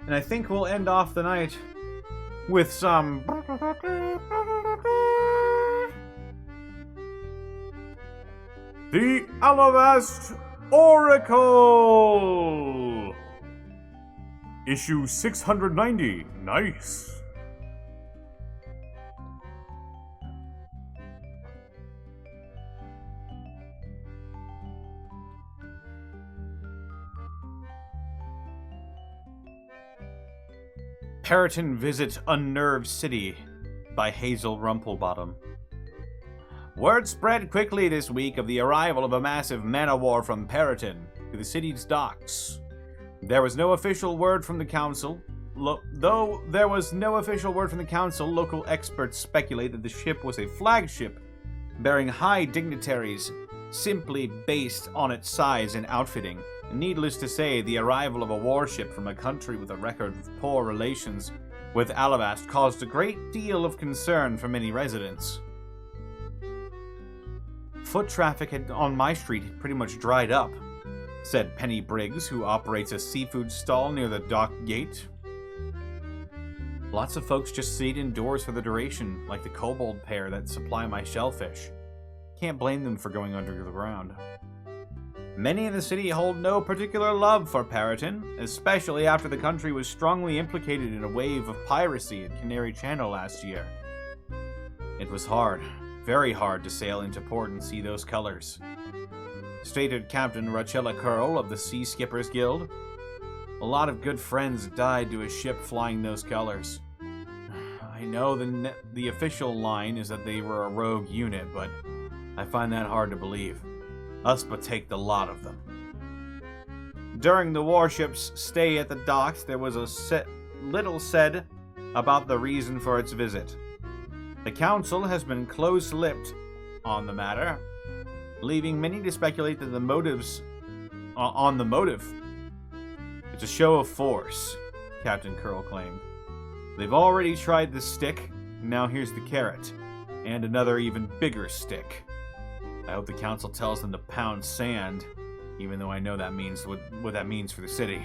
And I think we'll end off the night with some... The Alivast Oracle! Issue 690. Nice. Periton Visit Unnerved City by Hazel Rumplebottom. Word spread quickly this week of the arrival of a massive man-o-war from Periton to the city's docks. There was no official word from the council. Though there was no official word from the council, local experts speculate that the ship was a flagship bearing high dignitaries simply based on its size and outfitting. Needless to say, the arrival of a warship from a country with a record of poor relations with Alivast caused a great deal of concern for many residents. Foot traffic on my street had pretty much dried up, said Penny Briggs, who operates a seafood stall near the dock gate. Lots of folks just stayed indoors for the duration, like the kobold pair that supply my shellfish. Can't blame them for going under the ground. Many in the city hold no particular love for Periton, especially after the country was strongly implicated in a wave of piracy in Canary Channel last year. It was hard, very hard to sail into port and see those colors, stated Captain Rachella Curl of the Sea Skippers Guild. A lot of good friends died to a ship flying those colors. I know the official line is that they were a rogue unit, but I find that hard to believe. Us but take the lot of them. During the warship's stay at the docks, there was little said about the reason for its visit. The council has been close-lipped on the matter, leaving many to speculate that the motives on the motive. It's a show of force, Captain Curl claimed. They've already tried the stick, now here's the carrot, and another even bigger stick. I hope the council tells them to pound sand, even though I know that means what that means for the city.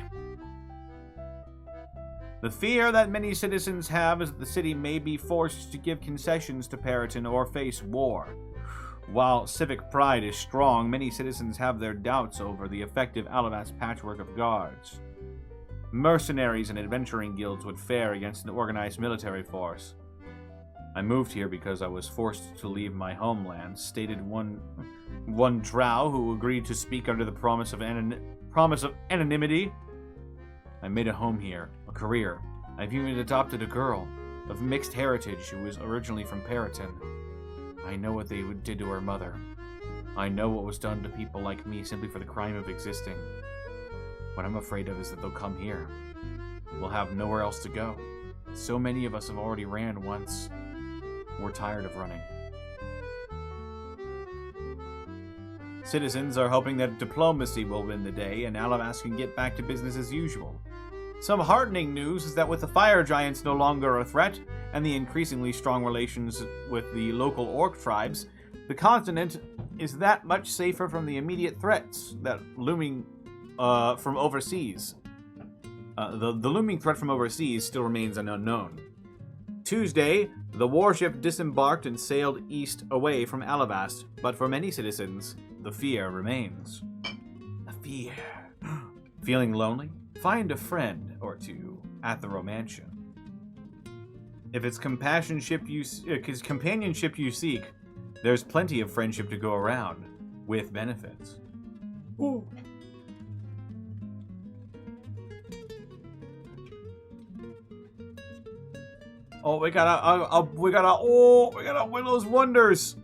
The fear that many citizens have is that the city may be forced to give concessions to Periton or face war. While civic pride is strong, many citizens have their doubts over the effective Alivast patchwork of guards. Mercenaries and adventuring guilds would fare against an organized military force. I moved here because I was forced to leave my homeland, stated one drow who agreed to speak under the promise of anonymity. I made a home here, a career. I've even adopted a girl of mixed heritage who was originally from Periton. I know what they did to her mother. I know what was done to people like me simply for the crime of existing. What I'm afraid of is that they'll come here. We'll have nowhere else to go. So many of us have already ran once. We're tired of running. Citizens are hoping that diplomacy will win the day and Alivast can get back to business as usual. Some heartening news is that with the fire giants no longer a threat and the increasingly strong relations with the local orc tribes, the continent is that much safer from the immediate threats that looming from overseas. The looming threat from overseas still remains an unknown. Tuesday, the warship disembarked and sailed east away from Alivast, but for many citizens, the fear remains. The fear. Feeling lonely? Find a friend or two at the Romantian. If it's companionship you seek, there's plenty of friendship to go around, with benefits. Ooh. Oh, we gotta Willow's Wonders.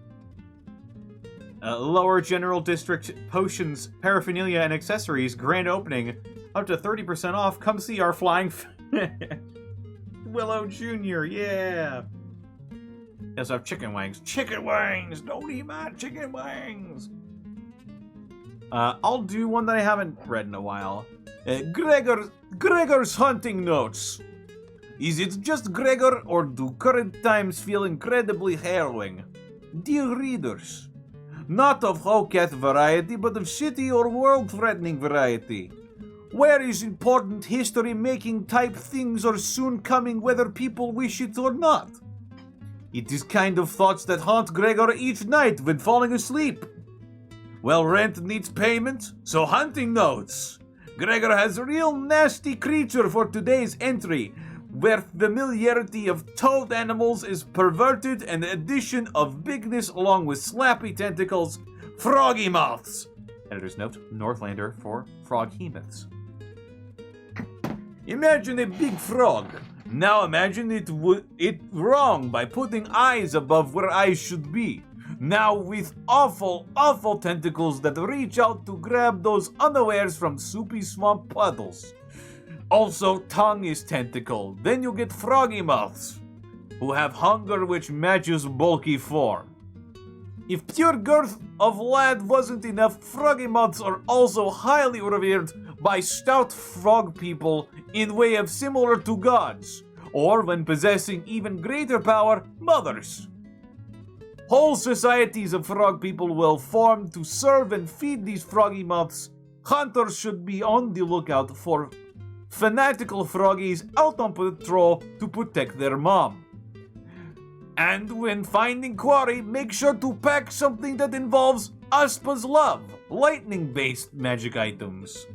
Lower General District Potions, Paraphernalia, and Accessories grand opening, up to 30% off. Come see our flying Willow Jr. Yeah. Yes, I have chicken wings. Chicken wings. Don't eat my chicken wings. I'll do one that I haven't read in a while. Gregor's hunting notes. Is it just Gregor, or do current times feel incredibly harrowing? Dear readers, not of Howcat variety, but of city or world-threatening variety. Where is important history-making type things are soon coming whether people wish it or not. It is kind of thoughts that haunt Gregor each night when falling asleep. Well, rent needs payment, so hunting notes. Gregor has a real nasty creature for today's entry, where familiarity of toad animals is perverted and the addition of bigness along with slappy tentacles, froggy mouths. Editor's note, Northlander for froghemoths. Imagine a big frog. Now imagine it wrong by putting eyes above where eyes should be. Now with awful, awful tentacles that reach out to grab those unawares from soupy swamp puddles. Also, tongue is tentacle. Then you get froggy mouths, who have hunger which matches bulky form. If pure girth of lad wasn't enough, froggy mouths are also highly revered by stout frog people in way of similar to gods, or when possessing even greater power, mothers. Whole societies of frog people will form to serve and feed these froggy mouths. Hunters should be on the lookout for fanatical froggies out on patrol to protect their mom. And when finding quarry, make sure to pack something that involves Aspa's love, lightning-based magic items.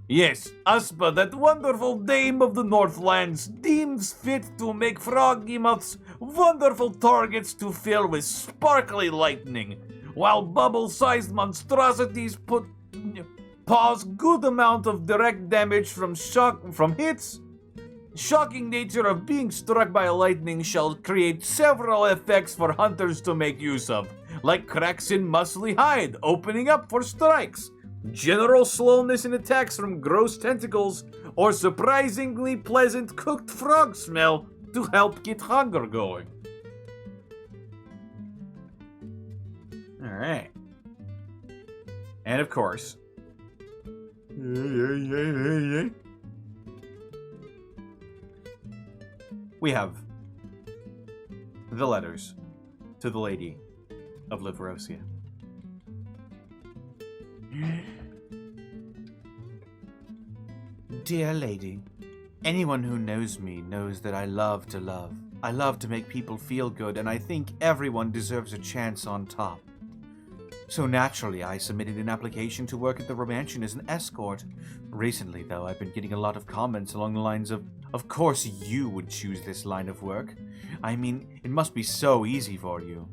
Yes, Aspa, that wonderful dame of the Northlands, deems fit to make froggy mouths wonderful targets to fill with sparkly lightning, while bubble-sized monstrosities cause good amount of direct damage from hits. Shocking nature of being struck by lightning shall create several effects for hunters to make use of, like cracks in muscly hide, opening up for strikes, general slowness in attacks from gross tentacles, or surprisingly pleasant cooked frog smell to help get hunger going. Alright. And of course, we have the letters to the Lady of Liverosia. Dear Lady, anyone who knows me knows that I love to love. I love to make people feel good, and I think everyone deserves a chance on top. So naturally, I submitted an application to work at the Romantian as an escort. Recently, though, I've been getting a lot of comments along the lines of course you would choose this line of work. I mean, it must be so easy for you.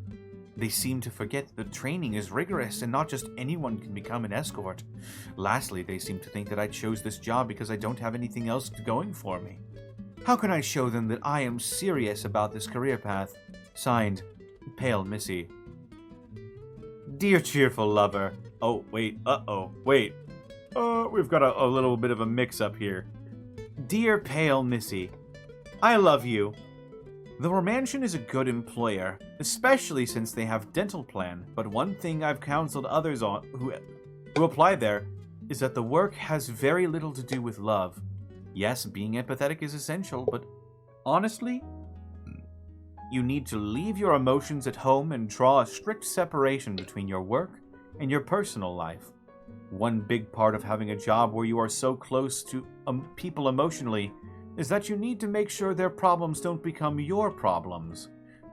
They seem to forget that training is rigorous and not just anyone can become an escort. Lastly, they seem to think that I chose this job because I don't have anything else going for me. How can I show them that I am serious about this career path? Signed, Pale Missy. Dear cheerful lover. Oh, wait, wait. We've got a little bit of a mix-up here. Dear Pale Missy, I love you. The Romantian is a good employer, especially since they have dental plan, but one thing I've counseled others on who apply there is that the work has very little to do with love. Yes, being empathetic is essential, but honestly, you need to leave your emotions at home and draw a strict separation between your work and your personal life. One big part of having a job where you are so close to people emotionally is that you need to make sure their problems don't become your problems.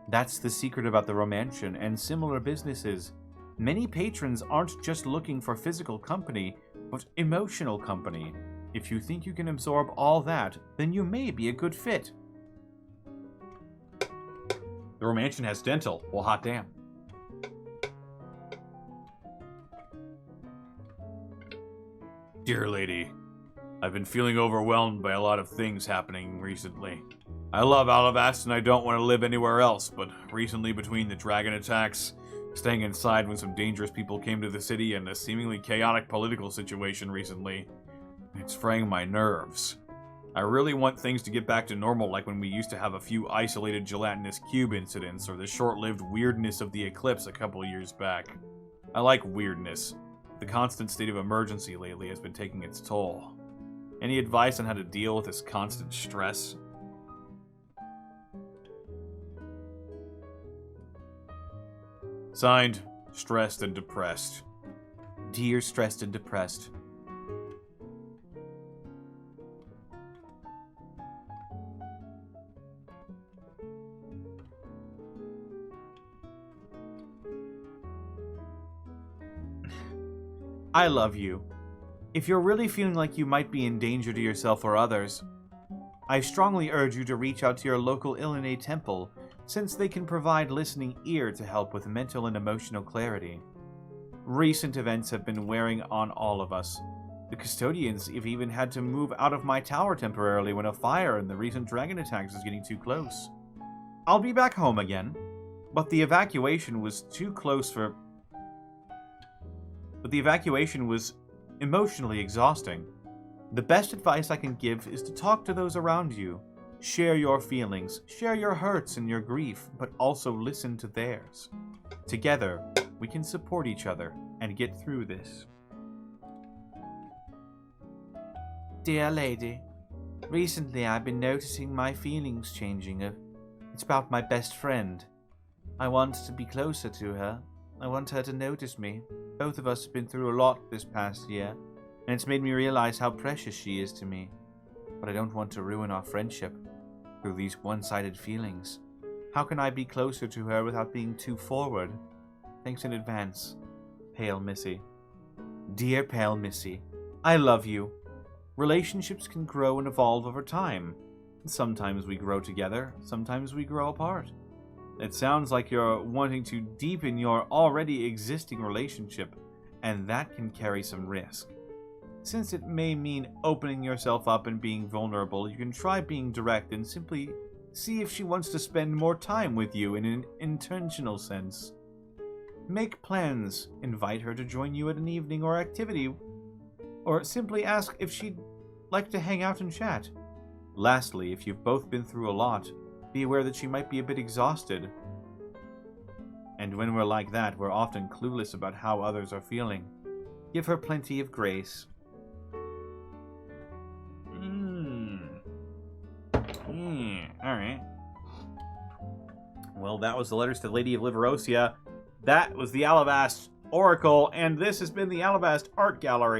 That's the secret about the Romantian and similar businesses. Many patrons aren't just looking for physical company, but emotional company. If you think you can absorb all that, then you may be a good fit. The Romantian has dental. Well, hot damn. Dear lady, I've been feeling overwhelmed by a lot of things happening recently. I love Alivast and I don't want to live anywhere else, but recently between the dragon attacks, staying inside when some dangerous people came to the city, and a seemingly chaotic political situation recently, it's fraying my nerves. I really want things to get back to normal, like when we used to have a few isolated gelatinous cube incidents, or the short-lived weirdness of the eclipse a couple years back. I like weirdness. The constant state of emergency lately has been taking its toll. Any advice on how to deal with this constant stress? Signed, Stressed and Depressed. Dear Stressed and Depressed, I love you. If you're really feeling like you might be in danger to yourself or others, I strongly urge you to reach out to your local Illinois temple, since they can provide listening ear to help with mental and emotional clarity. Recent events have been wearing on all of us. The custodians have even had to move out of my tower temporarily when a fire and the recent dragon attacks is getting too close. I'll be back home again, but the evacuation was too close for... But the evacuation was emotionally exhausting. The best advice I can give is to talk to those around you. Share your feelings, share your hurts and your grief, but also listen to theirs. Together, we can support each other and get through this. Dear lady, recently I've been noticing my feelings changing. It's about my best friend. I want to be closer to her. I want her to notice me. Both of us have been through a lot this past year, and it's made me realize how precious she is to me. But I don't want to ruin our friendship through these one-sided feelings. How can I be closer to her without being too forward? Thanks in advance, Pale Missy. Dear Pale Missy, I love you. Relationships can grow and evolve over time. Sometimes we grow together, sometimes we grow apart. It sounds like you're wanting to deepen your already existing relationship, and that can carry some risk. Since it may mean opening yourself up and being vulnerable, you can try being direct and simply see if she wants to spend more time with you in an intentional sense. Make plans, invite her to join you at an evening or activity, or simply ask if she'd like to hang out and chat. Lastly, if you've both been through a lot, be aware that she might be a bit exhausted. And when we're like that, we're often clueless about how others are feeling. Give her plenty of grace. Alright. Well, that was the letters to the Lady of Liverosia. That was the Alivast Oracle, and this has been the Alivast Art Gallery.